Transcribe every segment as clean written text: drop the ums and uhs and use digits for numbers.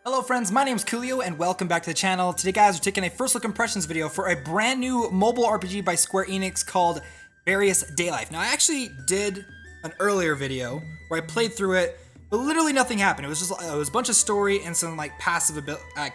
Hello friends, my name is Koolio and welcome back to the channel. Today guys, we're taking a first look impressions video for a brand new mobile RPG by Square Enix called Daylife. Now I actually did an earlier video where I played through it, but literally nothing happened. It was a bunch of story and some like passive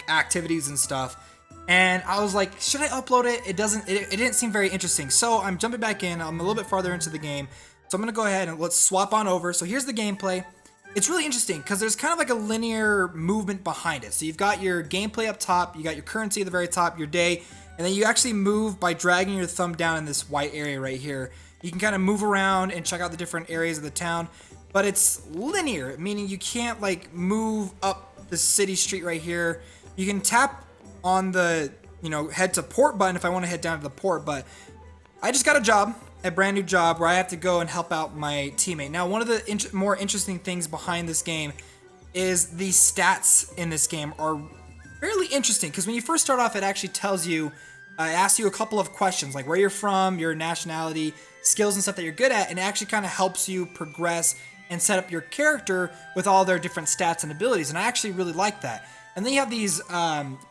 activities and stuff. And I was like, should I upload it? It didn't seem very interesting. So I'm jumping back in, I'm a little bit farther into the game. So I'm gonna go ahead and let's swap on over. So here's the gameplay. It's really interesting because there's kind of like a linear movement behind it. So you've got your gameplay up top, you got your currency at the very top, your day, and then you actually move by dragging your thumb down in this white area right here. You can kind of move around and check out the different areas of the town, but it's linear, meaning you can't like move up the city street right here. You can tap on the, head to port button if I want to head down to the port, but I just got a brand new job where I have to go and help out my teammate. Now, one of the more interesting things behind this game is the stats in this game are fairly interesting because when you first start off, it actually tells you, it asks you a couple of questions like where you're from, your nationality, skills and stuff that you're good at, and it actually kind of helps you progress and set up your character with all their different stats and abilities, and I actually really like that. And then you have these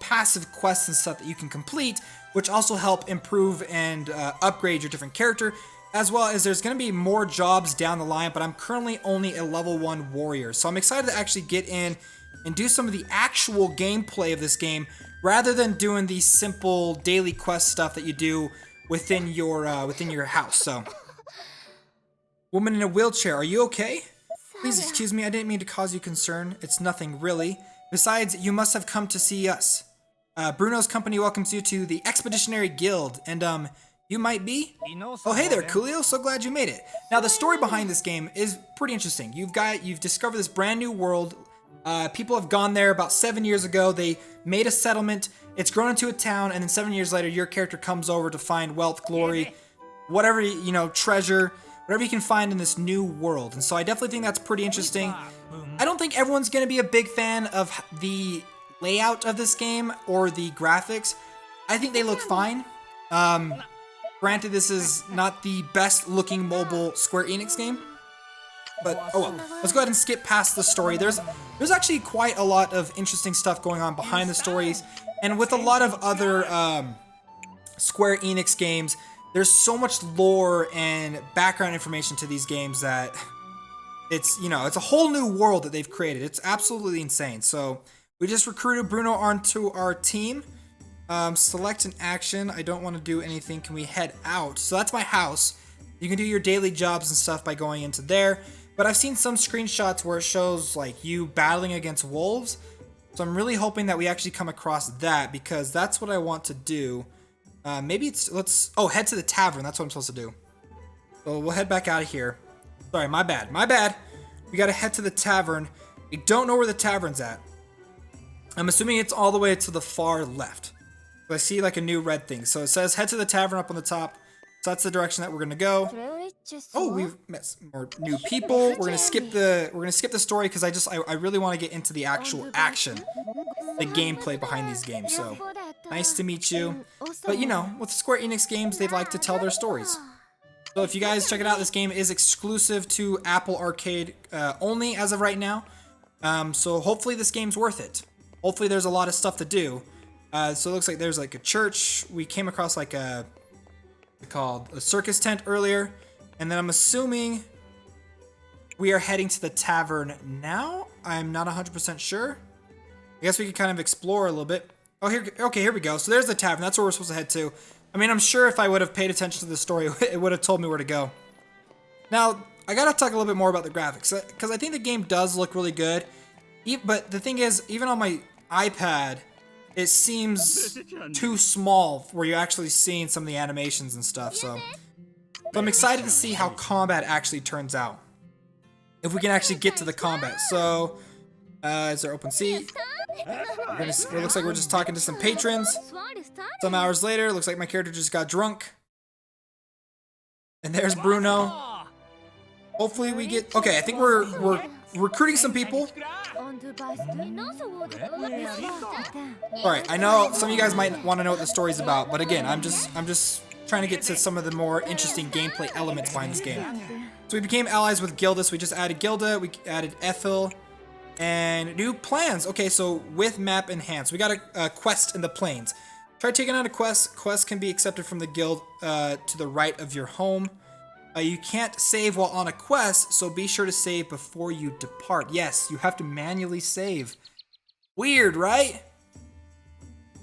passive quests and stuff that you can complete, which also help improve and upgrade your different character, as well as there's going to be more jobs down the line, but I'm currently only a level 1 warrior. So I'm excited to actually get in and do some of the actual gameplay of this game, rather than doing the simple daily quest stuff that you do within your house. So, woman in a wheelchair, are you okay? Please excuse me, I didn't mean to cause you concern. It's nothing really. Besides, you must have come to see us. Bruno's company welcomes you to the Expeditionary Guild, and you might be? Oh, hey there, Koolio, so glad you made it. Now, the story behind this game is pretty interesting. You've discovered this brand new world. People have gone there about 7 years ago. They made a settlement. It's grown into a town, and then 7 years later, your character comes over to find wealth, glory, whatever, treasure, whatever you can find in this new world. And so I definitely think that's pretty interesting. I don't think everyone's going to be a big fan of the layout of this game or the graphics. I think they look fine. Granted, this is not the best looking mobile Square Enix game, but oh well. Let's go ahead and skip past the story. There's actually quite a lot of interesting stuff going on behind the stories, and with a lot of other Square Enix games, there's so much lore and background information to these games that it's a whole new world that they've created. It's absolutely insane. So we just recruited Bruno onto our team. Select an action. I don't want to do anything. Can we head out? So that's my house. You can do your daily jobs and stuff by going into there. But I've seen some screenshots where it shows like you battling against wolves. So I'm really hoping that we actually come across that, because that's what I want to do. Maybe head to the tavern. That's what I'm supposed to do. So we'll head back out of here. Sorry, my bad. We gotta head to the tavern. We don't know where the tavern's at. I'm assuming it's all the way to the far left. So I see like a new red thing. So it says head to the tavern up on the top. So that's the direction that we're gonna go. Oh, we've met some more new people. We're gonna skip the story because I really want to get into the actual action, the gameplay behind these games. So nice to meet you. But with Square Enix games, they like to tell their stories. So if you guys check it out, this game is exclusive to Apple Arcade only as of right now. So hopefully this game's worth it. Hopefully there's a lot of stuff to do. So it looks like there's like a church. We came across like a circus tent earlier. And then I'm assuming we are heading to the tavern now. I'm not 100% sure. I guess we could kind of explore a little bit. Oh, here we go. So there's the tavern. That's where we're supposed to head to. I mean, I'm sure if I would have paid attention to the story, it would have told me where to go. Now, I gotta talk a little bit more about the graphics, because I think the game does look really good. But the thing is, even on my iPad, it seems too small where you're actually seeing some of the animations and stuff. So I'm excited to see how combat actually turns out. If we can actually get to the combat. So, is there open seat? It looks like we're just talking to some patrons. Some hours later, it looks like my character just got drunk. And there's Bruno. Hopefully we get... Okay, I think we're recruiting some people. Alright, I know some of you guys might want to know what the story's about, but again, I'm just trying to get to some of the more interesting gameplay elements behind this game. So we became allies with Gilda, so we just added Gilda, we added Ethel, And new plans. Okay, so with map enhanced. We got a quest in the plains. Try taking out a quest. Quests can be accepted from the guild to the right of your home. You can't save while on a quest, so be sure to save before you depart. Yes, you have to manually save. Weird, right?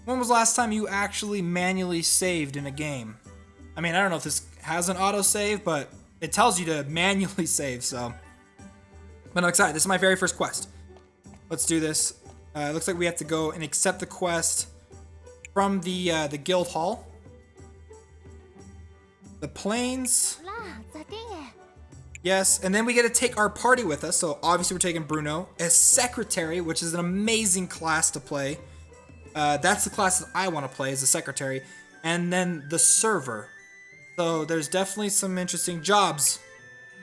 When was the last time you actually manually saved in a game? I mean, I don't know if this has an autosave, but it tells you to manually save, so. But I'm excited. This is my very first quest. Let's do this. It looks like we have to go and accept the quest from the guild hall. The plains. Yes, and then we get to take our party with us. So obviously we're taking Bruno as secretary, which is an amazing class to play. That's the class that I want to play as a secretary. And then the server. So there's definitely some interesting jobs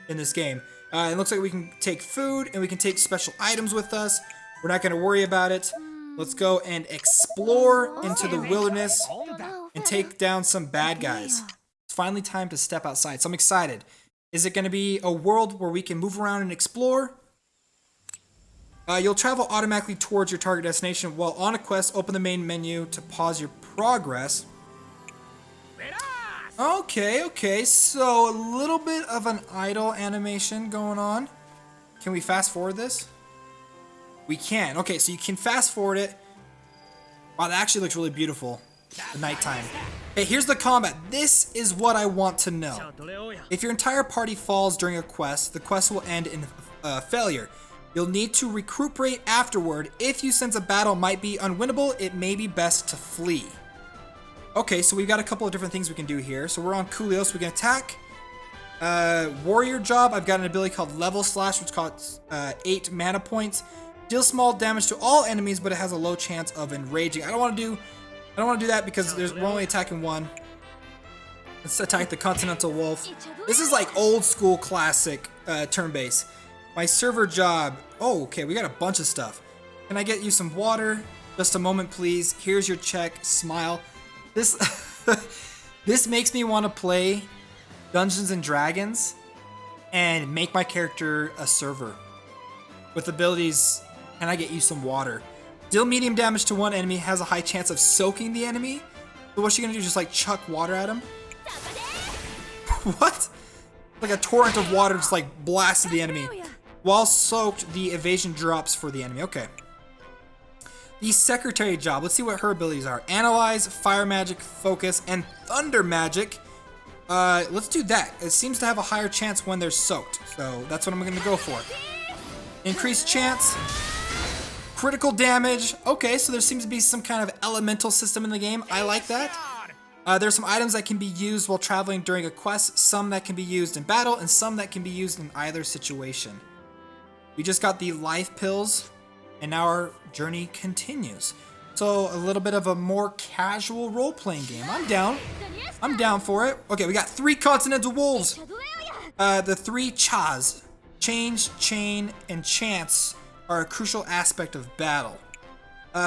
in this game. It looks like we can take food and we can take special items with us. We're not going to worry about it. Let's go and explore into the wilderness and take down some bad guys. It's finally time to step outside, so I'm excited. Is it going to be a world where we can move around and explore? You'll travel automatically towards your target destination. While on a quest, open the main menu to pause your progress. Okay, so a little bit of an idle animation going on. Can we fast forward this? We can. Okay, so you can fast forward it. Wow, that actually looks really beautiful. The nighttime. Okay, here's the combat. This is what I want to know. If your entire party falls during a quest, the quest will end in failure. You'll need to recuperate afterward. If you sense a battle might be unwinnable, it may be best to flee. Okay, so we've got a couple of different things we can do here. So we're on Koolio, so we can attack. Warrior job, I've got an ability called Level Slash, which costs 8 mana points. Deals small damage to all enemies, but it has a low chance of enraging. I don't want to do that because we're only attacking one. Let's attack the Continental Wolf. This is like old school classic turn-based. My server job. Oh, okay, we got a bunch of stuff. Can I get you some water? Just a moment, please. Here's your check. Smile. This this makes me want to play Dungeons and Dragons and make my character a server with abilities. Can I get you some water? Deal medium damage to one enemy, has a high chance of soaking the enemy. So what's she gonna do? Just like chuck water at him? What? Like a torrent of water just like blasted the enemy. While soaked, the evasion drops for the enemy. Okay. The secretary job. Let's see what her abilities are. Analyze, fire magic, focus, and thunder magic. Let's do that. It seems to have a higher chance when they're soaked. So that's what I'm gonna go for. Increased chance. Critical damage. Okay, so there seems to be some kind of elemental system in the game. I like that. There's some items that can be used while traveling during a quest, some that can be used in battle, and some that can be used in either situation. We just got the life pills, and now our journey continues. So a little bit of a more casual role-playing game. I'm down. I'm down for it. Okay, we got 3 Continental Wolves. The 3 Chas. Change, chain, and chance are a crucial aspect of battle.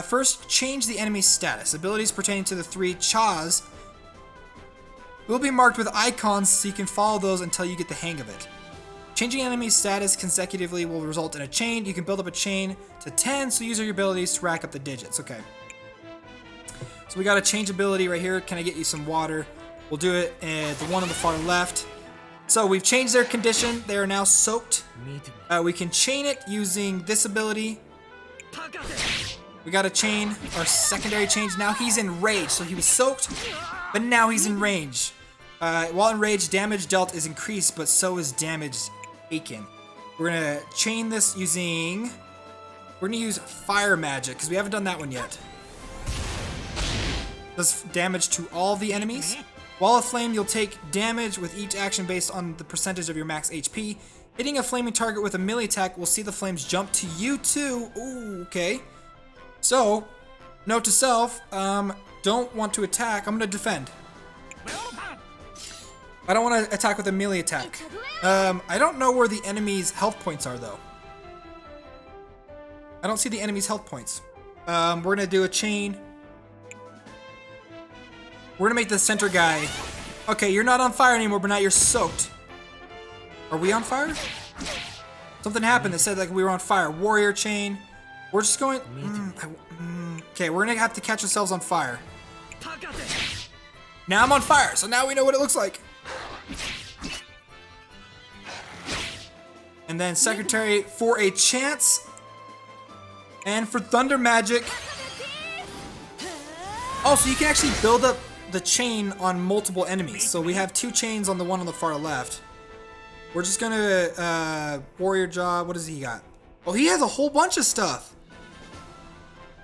First, change the enemy's status. Abilities pertaining to the 3 Chas will be marked with icons so you can follow those until you get the hang of it. Changing enemy's status consecutively will result in a chain. You can build up a chain to 10, so use your abilities to rack up the digits. Okay. So we got a change ability right here. Can I get you some water? We'll do it at the one on the far left. So we've changed their condition. They are now soaked. We can chain it using this ability. We got to chain our secondary change. Now he's in rage. So he was soaked, but now he's in rage. While in rage, damage dealt is increased, but so is damage taken. We're going to chain this using... We're going to use fire magic, because we haven't done that one yet. Does damage to all the enemies. While aflame, you'll take damage with each action based on the percentage of your max HP. Hitting a flaming target with a melee attack will see the flames jump to you too. Ooh, okay. So, note to self, don't want to attack. I'm going to defend. I don't want to attack with a melee attack. I don't know where the enemy's health points are, though. I don't see the enemy's health points. We're going to do a chain. We're going to make the center guy. Okay, you're not on fire anymore, but now you're soaked. Are we on fire? Something happened that said like we were on fire. Warrior chain. We're just going. Okay, we're gonna have to catch ourselves on fire. Now I'm on fire, so now we know what it looks like. And then Secretary for a chance. And for Thunder Magic. Oh, so you can actually build up the chain on multiple enemies. So we have 2 chains on the one on the far left. We're just gonna, Warrior Jaw, what does he got? Oh, he has a whole bunch of stuff.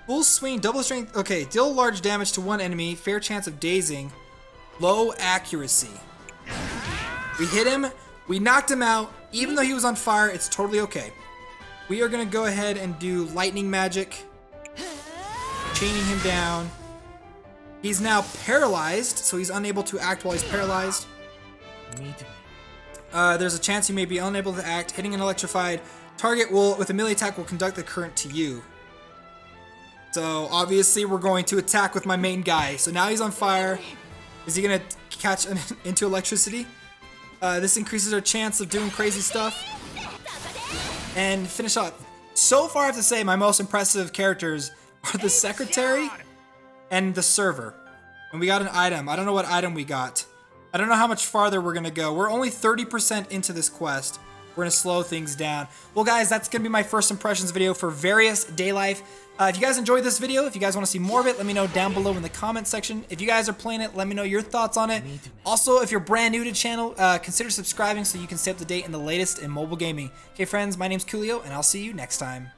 Full swing, double strength, okay, deal large damage to one enemy, fair chance of dazing, low accuracy. We hit him, we knocked him out, even though he was on fire, it's totally okay. We are gonna go ahead and do lightning magic, chaining him down. He's now paralyzed, so he's unable to act while he's paralyzed. There's a chance you may be unable to act. Hitting an electrified target with a melee attack will conduct the current to you. So obviously we're going to attack with my main guy. So now he's on fire. Is he gonna catch into electricity? This increases our chance of doing crazy stuff. And finish up. So far I have to say my most impressive characters are the Secretary and the Server. And we got an item. I don't know what item we got. I don't know how much farther we're gonna go. We're only 30% into this quest. We're gonna slow things down. Well guys, that's gonna be my first impressions video for Various Daylife. If you guys enjoyed this video, if you guys wanna see more of it, let me know down below in the comment section. If you guys are playing it, let me know your thoughts on it. Also, if you're brand new to the channel, consider subscribing so you can stay up to date in the latest in mobile gaming. Okay friends, my name's Koolio, and I'll see you next time.